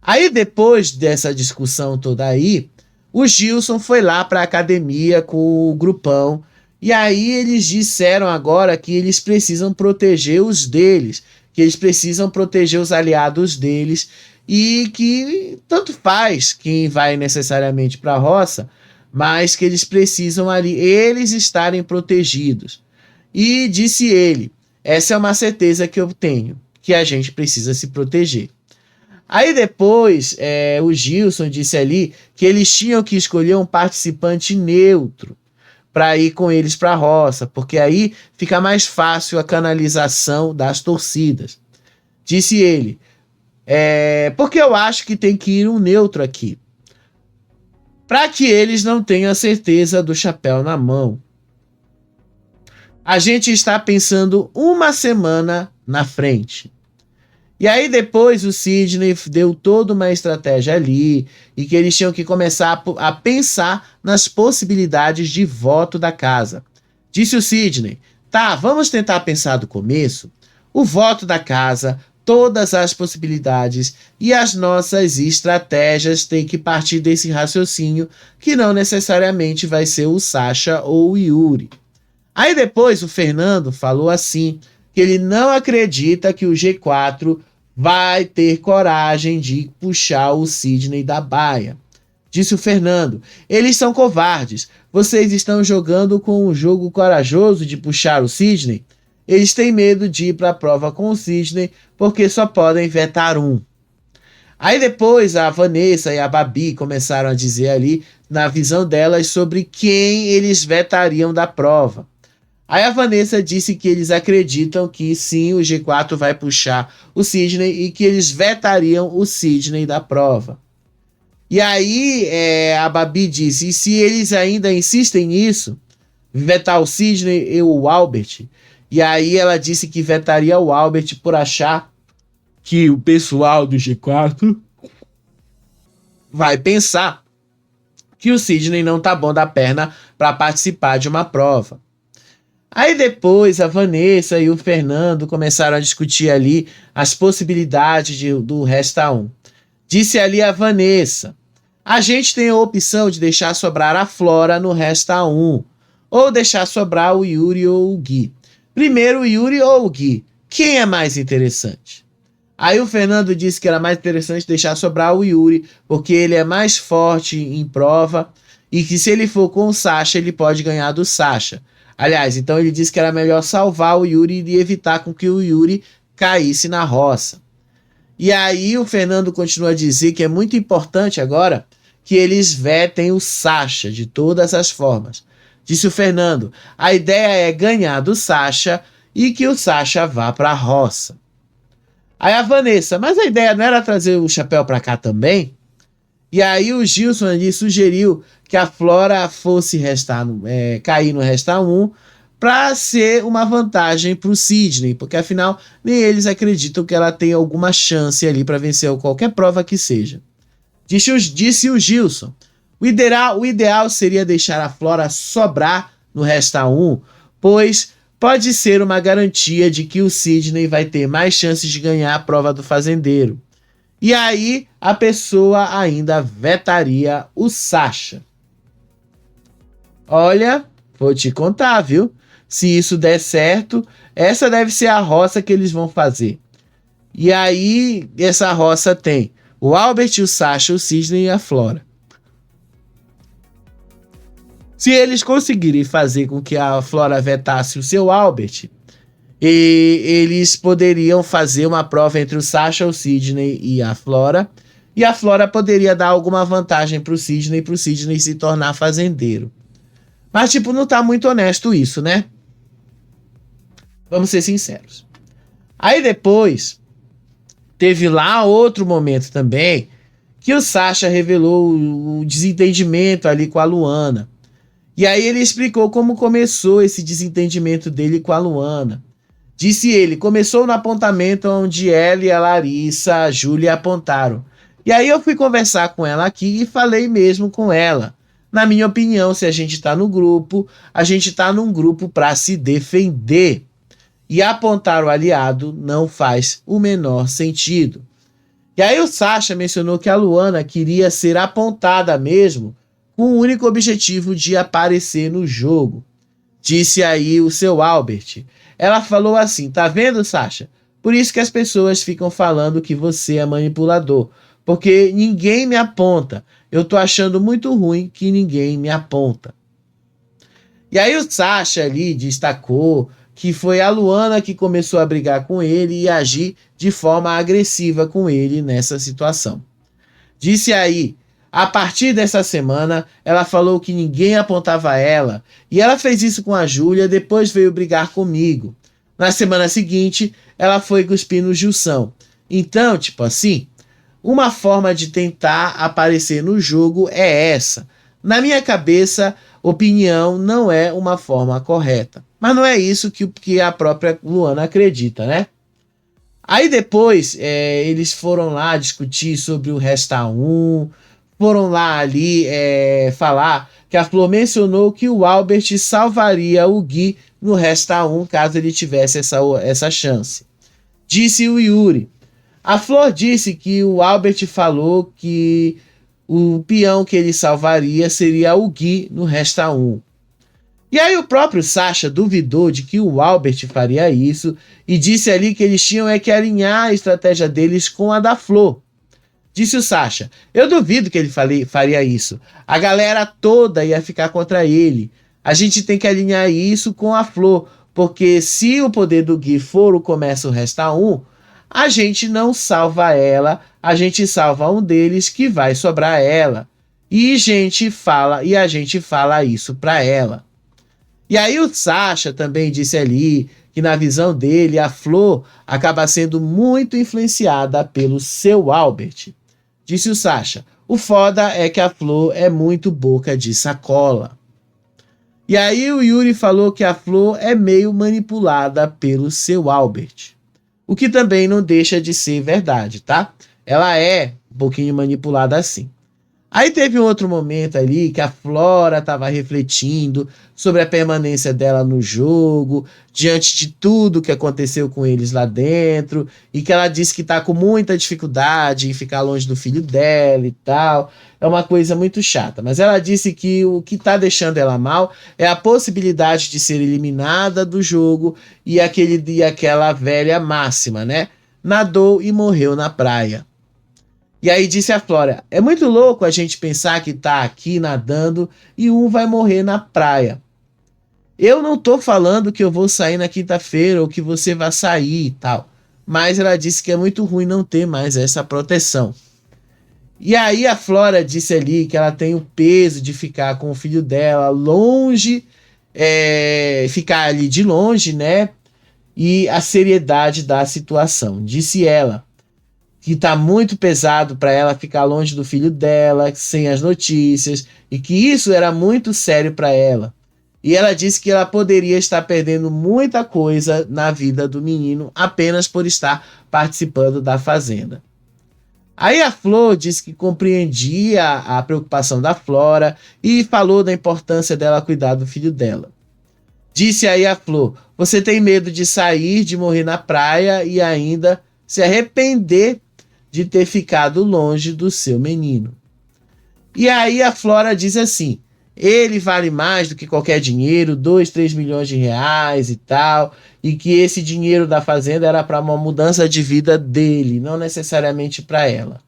Aí depois dessa discussão toda aí, o Gilson foi lá para a academia com o grupão. E aí eles disseram agora que eles precisam proteger os deles, que eles precisam proteger os aliados deles e que tanto faz quem vai necessariamente para a roça, mas que eles precisam ali, eles estarem protegidos. E disse ele, essa é uma certeza que eu tenho, que a gente precisa se proteger. Aí depois o Gilson disse ali que eles tinham que escolher um participante neutro para ir com eles para a roça, porque aí fica mais fácil a canalização das torcidas. Disse ele, porque eu acho que tem que ir um neutro aqui, para que eles não tenham a certeza do chapéu na mão. A gente está pensando uma semana na frente. E aí depois o Sidney deu toda uma estratégia ali e que eles tinham que começar a pensar nas possibilidades de voto da casa. Disse o Sidney, tá, vamos tentar pensar do começo? O voto da casa, todas as possibilidades e as nossas estratégias têm que partir desse raciocínio que não necessariamente vai ser o Sasha ou o Yuri. Aí depois o Fernando falou assim, que ele não acredita que o G4 vai ter coragem de puxar o Sidney da baia. Disse o Fernando, eles são covardes, vocês estão jogando com um jogo corajoso de puxar o Sidney? Eles têm medo de ir para a prova com o Sidney porque só podem vetar um. Aí depois a Vanessa e a Babi começaram a dizer ali, na visão delas, sobre quem eles vetariam da prova. Aí a Vanessa disse que eles acreditam que sim, o G4 vai puxar o Sidney e que eles vetariam o Sidney da prova. E aí a Babi disse, e se eles ainda insistem nisso, vetar o Sidney e o Albert? E aí ela disse que vetaria o Albert por achar que o pessoal do G4 vai pensar que o Sidney não tá bom da perna para participar de uma prova. Aí depois a Vanessa e o Fernando começaram a discutir ali as possibilidades do Resta 1. Disse ali a Vanessa: a gente tem a opção de deixar sobrar a Flora no Resta 1, ou deixar sobrar o Yuri ou o Gui. Primeiro o Yuri ou o Gui, quem é mais interessante? Aí o Fernando disse que era mais interessante deixar sobrar o Yuri, porque ele é mais forte em prova, e que se ele for com o Sasha, ele pode ganhar do Sasha. Aliás, então ele disse que era melhor salvar o Yuri e evitar com que o Yuri caísse na roça. E aí o Fernando continua a dizer que é muito importante agora que eles vetem o Sasha de todas as formas. Disse o Fernando: a ideia é ganhar do Sasha e que o Sasha vá para a roça. Aí a Vanessa: mas a ideia não era trazer o Chapéu para cá também? E aí o Gilson ali sugeriu que a Flora fosse cair no Resta 1 para ser uma vantagem para o Sidney, porque afinal nem eles acreditam que ela tem alguma chance ali para vencer qualquer prova que seja. Disse o Gilson: o ideal seria deixar a Flora sobrar no Resta 1, pois pode ser uma garantia de que o Sidney vai ter mais chances de ganhar a prova do fazendeiro. E aí a pessoa ainda vetaria o Sasha. Olha, vou te contar, viu? Se isso der certo, essa deve ser a roça que eles vão fazer. E aí, essa roça tem o Albert, o Sasha, o Sidney e a Flora. Se eles conseguirem fazer com que a Flora vetasse o seu Albert, eles poderiam fazer uma prova entre o Sasha, o Sidney e a Flora poderia dar alguma vantagem pro Sidney se tornar fazendeiro. Mas, tipo, não tá muito honesto isso, né? Vamos ser sinceros. Aí depois, teve lá outro momento também, que o Sasha revelou o desentendimento ali com a Luana. E aí ele explicou como começou esse desentendimento dele com a Luana. Disse ele: começou no apontamento onde ela e a Larissa, a Júlia apontaram. E aí eu fui conversar com ela aqui e falei mesmo com ela. Na minha opinião, se a gente tá no grupo, a gente tá num grupo para se defender. E apontar o aliado não faz o menor sentido. E aí o Sasha mencionou que a Luana queria ser apontada mesmo, com o único objetivo de aparecer no jogo. Disse aí o seu Albert. Ela falou assim: tá vendo, Sasha? Por isso que as pessoas ficam falando que você é manipulador, porque ninguém me aponta. Eu tô achando muito ruim que ninguém me aponta. E aí o Sasha ali destacou que foi a Luana que começou a brigar com ele e agir de forma agressiva com ele nessa situação. Disse aí: a partir dessa semana, ela falou que ninguém apontava ela, e ela fez isso com a Júlia, depois veio brigar comigo. Na semana seguinte, ela foi cuspir no Gilson. Então, tipo assim, uma forma de tentar aparecer no jogo é essa. Na minha cabeça, opinião não é uma forma correta. Mas não é isso que a própria Luana acredita, né? Aí depois, eles foram lá discutir sobre o Resta 1, foram lá ali falar que a Flor mencionou que o Albert salvaria o Gui no Resta 1 caso ele tivesse essa chance. Disse o Yuri: a Flor disse que o Albert falou que o peão que ele salvaria seria o Gui no Resta 1. E aí o próprio Sasha duvidou de que o Albert faria isso e disse ali que eles tinham que alinhar a estratégia deles com a da Flor. Disse o Sasha: eu duvido que ele faria isso. A galera toda ia ficar contra ele. A gente tem que alinhar isso com a Flor, porque se o poder do Gui for o começa o Resta 1, a gente não salva ela, a gente salva um deles que vai sobrar ela. E a gente fala isso pra ela. E aí o Sasha também disse ali que na visão dele a Flor acaba sendo muito influenciada pelo seu Albert. Disse o Sasha: o foda é que a Flor é muito boca de sacola. E aí o Yuri falou que a Flor é meio manipulada pelo seu Albert. O que também não deixa de ser verdade, tá? Ela é um pouquinho manipulada assim. Aí teve um outro momento ali que a Flora estava refletindo sobre a permanência dela no jogo, diante de tudo que aconteceu com eles lá dentro, e que ela disse que está com muita dificuldade em ficar longe do filho dela e tal. É uma coisa muito chata, mas ela disse que o que está deixando ela mal é a possibilidade de ser eliminada do jogo e aquela velha máxima, né? Nadou e morreu na praia. E aí disse a Flora, é muito louco a gente pensar que tá aqui nadando e um vai morrer na praia. Eu não tô falando que eu vou sair na quinta-feira ou que você vai sair e tal. Mas ela disse que é muito ruim não ter mais essa proteção. E aí a Flora disse ali que ela tem o peso de ficar com o filho dela longe, ficar ali de longe, né? E a seriedade da situação. Disse ela que tá muito pesado para ela ficar longe do filho dela, sem as notícias, e que isso era muito sério para ela. E ela disse que ela poderia estar perdendo muita coisa na vida do menino apenas por estar participando da fazenda. Aí a Flor disse que compreendia a preocupação da Flora e falou da importância dela cuidar do filho dela. Disse aí a Flor, você tem medo de sair, de morrer na praia e ainda se arrepender de ter ficado longe do seu menino. E aí a Flora diz assim, ele vale mais do que qualquer dinheiro, 2, 3 milhões de reais e tal, e que esse dinheiro da fazenda era para uma mudança de vida dele, não necessariamente para ela.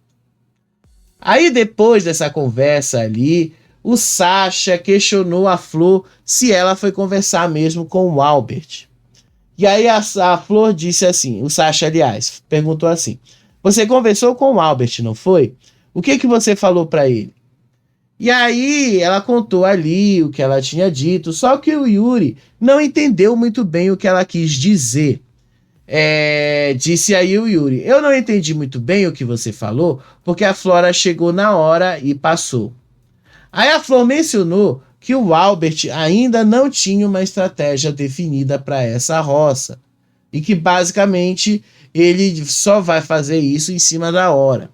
Aí depois dessa conversa ali, o Sasha questionou a Flor se ela foi conversar mesmo com o Albert. E aí a Flor disse assim, o Sasha, aliás, perguntou assim, você conversou com o Albert, não foi? O que você falou para ele? E aí ela contou ali o que ela tinha dito, só que o Yuri não entendeu muito bem o que ela quis dizer. Disse aí o Yuri, eu não entendi muito bem o que você falou, porque a Flora chegou na hora e passou. Aí a Flor mencionou que o Albert ainda não tinha uma estratégia definida para essa roça. E que basicamente ele só vai fazer isso em cima da hora.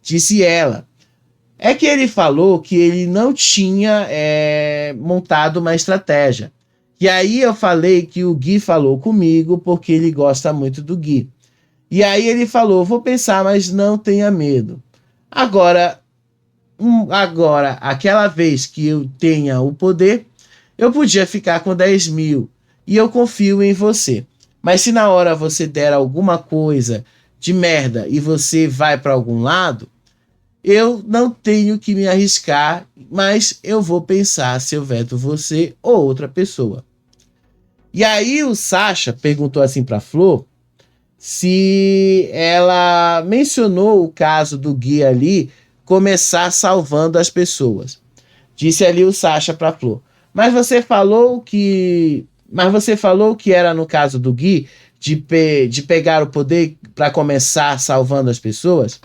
Disse ela. É que ele falou que ele não tinha montado uma estratégia. E aí eu falei que o Gui falou comigo porque ele gosta muito do Gui. E aí ele falou, vou pensar, mas não tenha medo. Agora, aquela vez que eu tenha o poder, eu podia ficar com 10 mil. E eu confio em você. Mas se na hora você der alguma coisa de merda e você vai para algum lado, eu não tenho que me arriscar, mas eu vou pensar se eu veto você ou outra pessoa. E aí o Sasha perguntou assim para Flor se ela mencionou o caso do Gui ali começar salvando as pessoas. Disse ali o Sasha para Flor. Mas você falou que era no caso do Gui de pegar o poder para começar salvando as pessoas?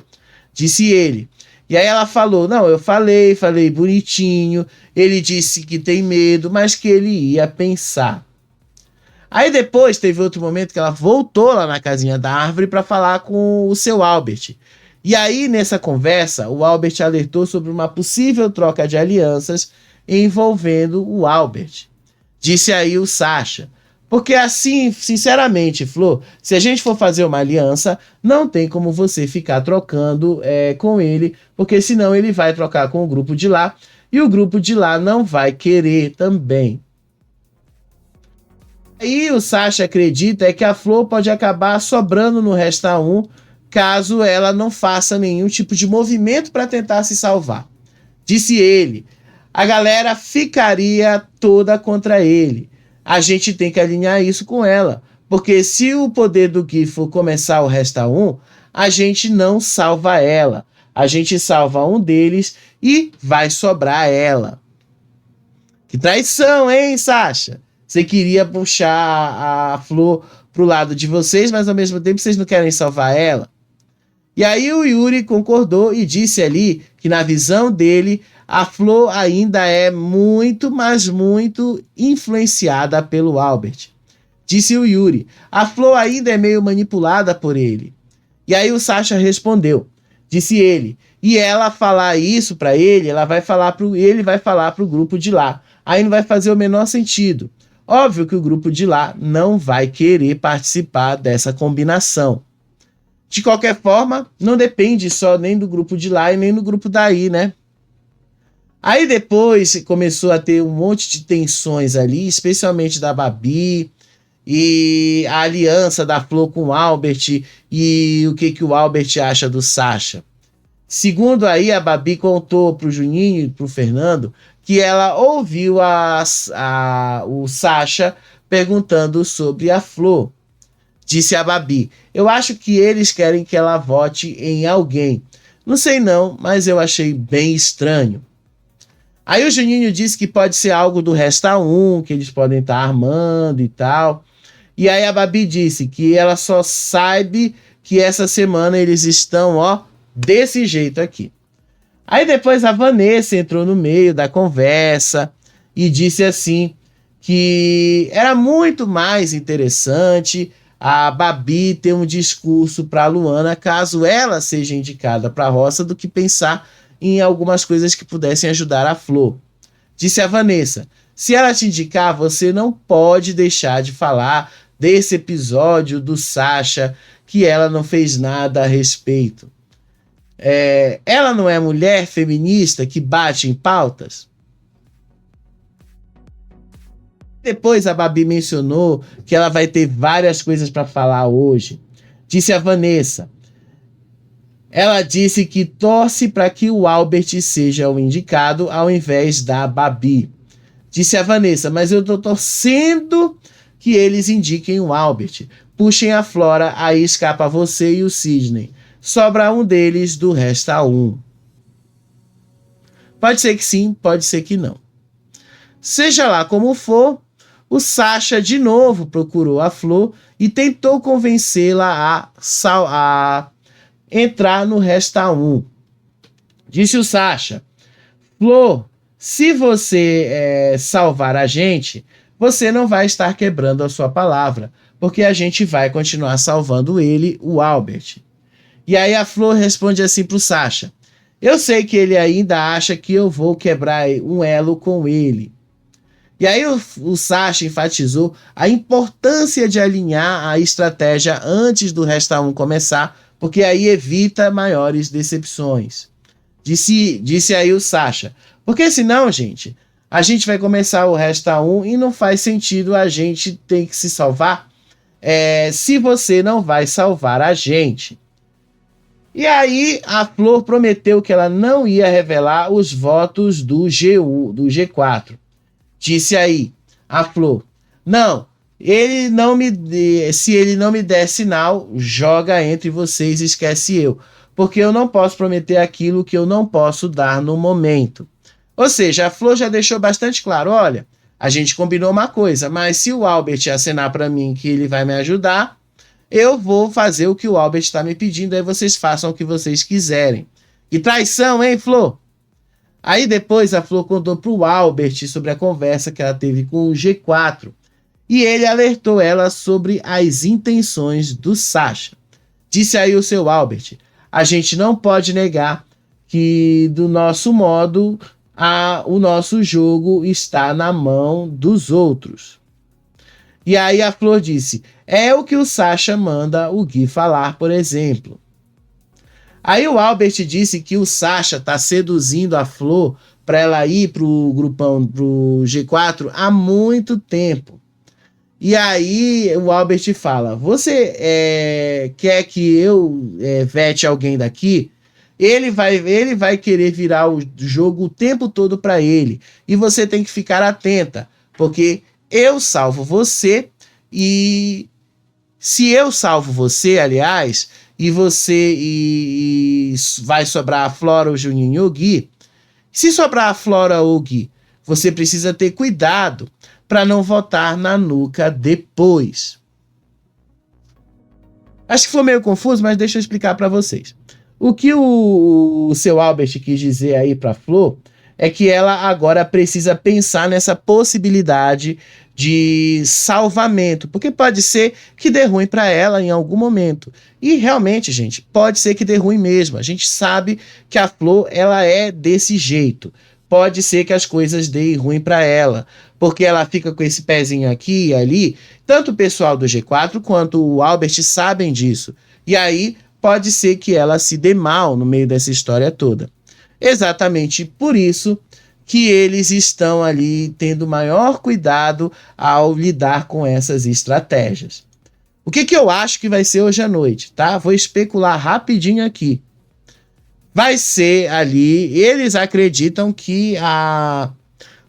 Disse ele. E aí ela falou, não, eu falei bonitinho, ele disse que tem medo, mas que ele ia pensar. Aí depois teve outro momento que ela voltou lá na casinha da árvore para falar com o seu Albert. E aí nessa conversa, o Albert alertou sobre uma possível troca de alianças envolvendo o Albert. Disse aí o Sasha. Porque assim, sinceramente, Flor, se a gente for fazer uma aliança, não tem como você ficar trocando com ele, porque senão ele vai trocar com o grupo de lá, e o grupo de lá não vai querer também. Aí o Sasha acredita que a Flor pode acabar sobrando no Resta 1, caso ela não faça nenhum tipo de movimento para tentar se salvar. Disse ele, a galera ficaria toda contra ele. A gente tem que alinhar isso com ela, porque se o poder do Gui for começar o Resta 1, a gente não salva ela. A gente salva um deles e vai sobrar ela. Que traição, hein, Sasha? Você queria puxar a Flor pro lado de vocês, mas ao mesmo tempo vocês não querem salvar ela? E aí o Yuri concordou e disse ali que na visão dele, a Flor ainda é muito, mas muito influenciada pelo Albert. Disse o Yuri. A Flor ainda é meio manipulada por ele. E aí o Sasha respondeu. Disse ele. E ela falar isso pra ele, ele vai falar pro grupo de lá. Aí não vai fazer o menor sentido. Óbvio que o grupo de lá não vai querer participar dessa combinação. De qualquer forma, não depende só nem do grupo de lá e nem do grupo daí, né? Aí depois começou a ter um monte de tensões ali, especialmente da Babi e a aliança da Flor com o Albert e o que o Albert acha do Sasha. Segundo aí, a Babi contou pro Juninho e pro Fernando que ela ouviu o Sasha perguntando sobre a Flor. Disse a Babi, eu acho que eles querem que ela vote em alguém. Não sei não, mas eu achei bem estranho. Aí o Juninho disse que pode ser algo do Resta 1, que eles podem estar armando e tal. E aí a Babi disse que ela só sabe que essa semana eles estão, ó, desse jeito aqui. Aí depois a Vanessa entrou no meio da conversa e disse assim que era muito mais interessante a Babi ter um discurso para a Luana caso ela seja indicada para a roça do que pensar em algumas coisas que pudessem ajudar a Flor. Disse a Vanessa, se ela te indicar, você não pode deixar de falar desse episódio do Sasha que ela não fez nada a respeito. Ela não é mulher feminista que bate em pautas? Depois a Babi mencionou que ela vai ter várias coisas para falar hoje. Disse a Vanessa. Ela disse que torce para que o Albert seja o indicado ao invés da Babi. Disse a Vanessa, mas eu tô torcendo que eles indiquem o Albert. Puxem a Flora, aí escapa você e o Sidney. Sobra um deles, do Resta 1. Pode ser que sim, pode ser que não. Seja lá como for, o Sasha de novo procurou a Flor e tentou convencê-la a entrar no Resta 1. Disse o Sasha, Flor, se você salvar a gente, você não vai estar quebrando a sua palavra, porque a gente vai continuar salvando ele, o Albert. E aí a Flor responde assim pro Sasha, eu sei que ele ainda acha que eu vou quebrar um elo com ele. E aí o Sasha enfatizou a importância de alinhar a estratégia antes do Resta 1 começar, porque aí evita maiores decepções. Disse aí o Sasha, porque senão, gente, a gente vai começar o Resta 1 e não faz sentido a gente ter que se salvar se você não vai salvar a gente. E aí a Flor prometeu que ela não ia revelar os votos do G4. Disse aí a Flor, não, se ele não me der sinal, joga entre vocês e esquece eu, porque eu não posso prometer aquilo que eu não posso dar no momento. Ou seja, a Flor já deixou bastante claro, olha, a gente combinou uma coisa, mas se o Albert acenar para mim que ele vai me ajudar, eu vou fazer o que o Albert está me pedindo, aí vocês façam o que vocês quiserem. Que traição, hein, Flor? Aí depois a Flor contou pro Albert sobre a conversa que ela teve com o G4 e ele alertou ela sobre as intenções do Sasha. Disse aí o seu Albert, a gente não pode negar que do nosso modo o nosso jogo está na mão dos outros. E aí a Flor disse, é o que o Sasha manda o Gui falar, por exemplo. Aí o Albert disse que o Sasha tá seduzindo a Flor para ela ir pro grupão, pro G4 há muito tempo. E aí o Albert fala, você quer que eu vete alguém daqui? Ele vai querer virar o jogo o tempo todo para ele. E você tem que ficar atenta, porque eu salvo você e se eu salvo você, aliás, e vai sobrar a Flora, o Juninho ou o Gui, se sobrar a Flora ou o Gui, você precisa ter cuidado para não votar na nuca depois. Acho que foi meio confuso, mas deixa eu explicar para vocês. O que o seu Albert quis dizer aí para Flor é que ela agora precisa pensar nessa possibilidade de salvamento, porque pode ser que dê ruim para ela em algum momento. E realmente, gente, pode ser que dê ruim mesmo. A gente sabe que a Flor, ela é desse jeito. Pode ser que as coisas deem ruim para ela, porque ela fica com esse pezinho aqui e ali. Tanto o pessoal do G4 quanto o Albert sabem disso. E aí pode ser que ela se dê mal no meio dessa história toda. Exatamente por isso que eles estão ali tendo maior cuidado ao lidar com essas estratégias. O que eu acho que vai ser hoje à noite, tá? Vou especular rapidinho aqui. Vai ser ali, eles acreditam que a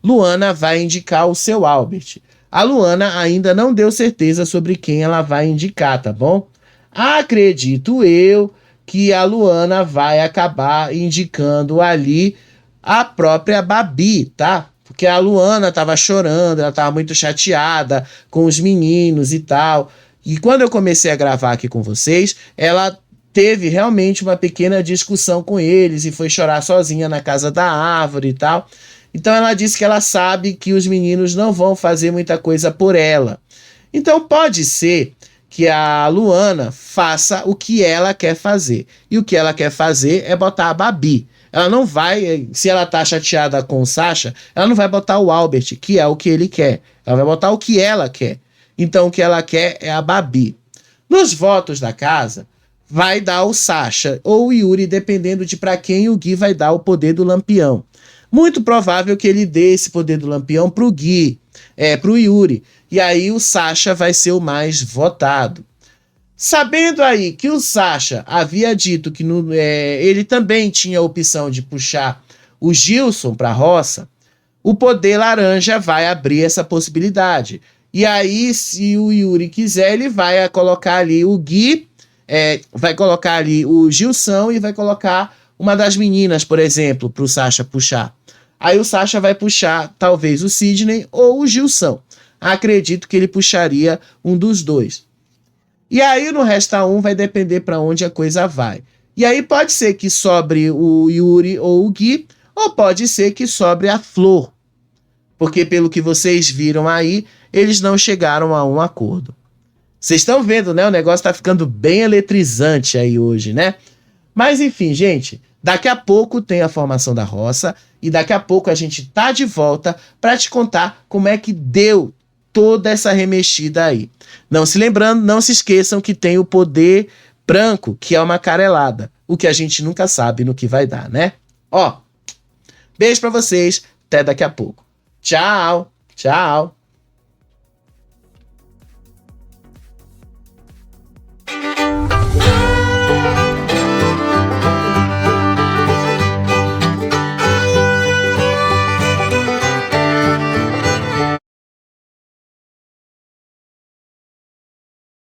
Luana vai indicar o seu Albert. A Luana ainda não deu certeza sobre quem ela vai indicar, tá bom? Acredito eu que a Luana vai acabar indicando ali a própria Babi, tá? Porque a Luana tava chorando, ela tava muito chateada com os meninos e tal. E quando eu comecei a gravar aqui com vocês, ela teve realmente uma pequena discussão com eles e foi chorar sozinha na casa da árvore e tal. Então ela disse que ela sabe que os meninos não vão fazer muita coisa por ela. Então pode ser que a Luana faça o que ela quer fazer. E o que ela quer fazer é botar a Babi. Ela não vai, se ela tá chateada com o Sasha, ela não vai botar o Albert, que é o que ele quer. Ela vai botar o que ela quer. Então o que ela quer é a Babi. Nos votos da casa, vai dar o Sasha ou o Yuri, dependendo de para quem o Gui vai dar o poder do Lampião. Muito provável que ele dê esse poder do Lampião pro Gui, pro Yuri. E aí o Sasha vai ser o mais votado. Sabendo aí que o Sasha havia dito que ele também tinha a opção de puxar o Gilson para a roça, o poder laranja vai abrir essa possibilidade. E aí, se o Yuri quiser, ele vai colocar ali o Gui, vai colocar ali o Gilson e vai colocar uma das meninas, por exemplo, para o Sasha puxar. Aí o Sasha vai puxar talvez o Sidney ou o Gilson. Acredito que ele puxaria um dos dois. E aí no Resta 1 vai depender para onde a coisa vai. E aí pode ser que sobre o Yuri ou o Gui, ou pode ser que sobre a Flor. Porque pelo que vocês viram aí, eles não chegaram a um acordo. Vocês estão vendo, né? O negócio tá ficando bem eletrizante aí hoje, né? Mas enfim, gente, daqui a pouco tem a formação da roça e daqui a pouco a gente tá de volta para te contar como é que deu toda essa remexida aí. Não se esqueçam que tem o poder branco, que é uma amarelada, o que a gente nunca sabe no que vai dar, né? Ó, beijo pra vocês, até daqui a pouco. Tchau, tchau.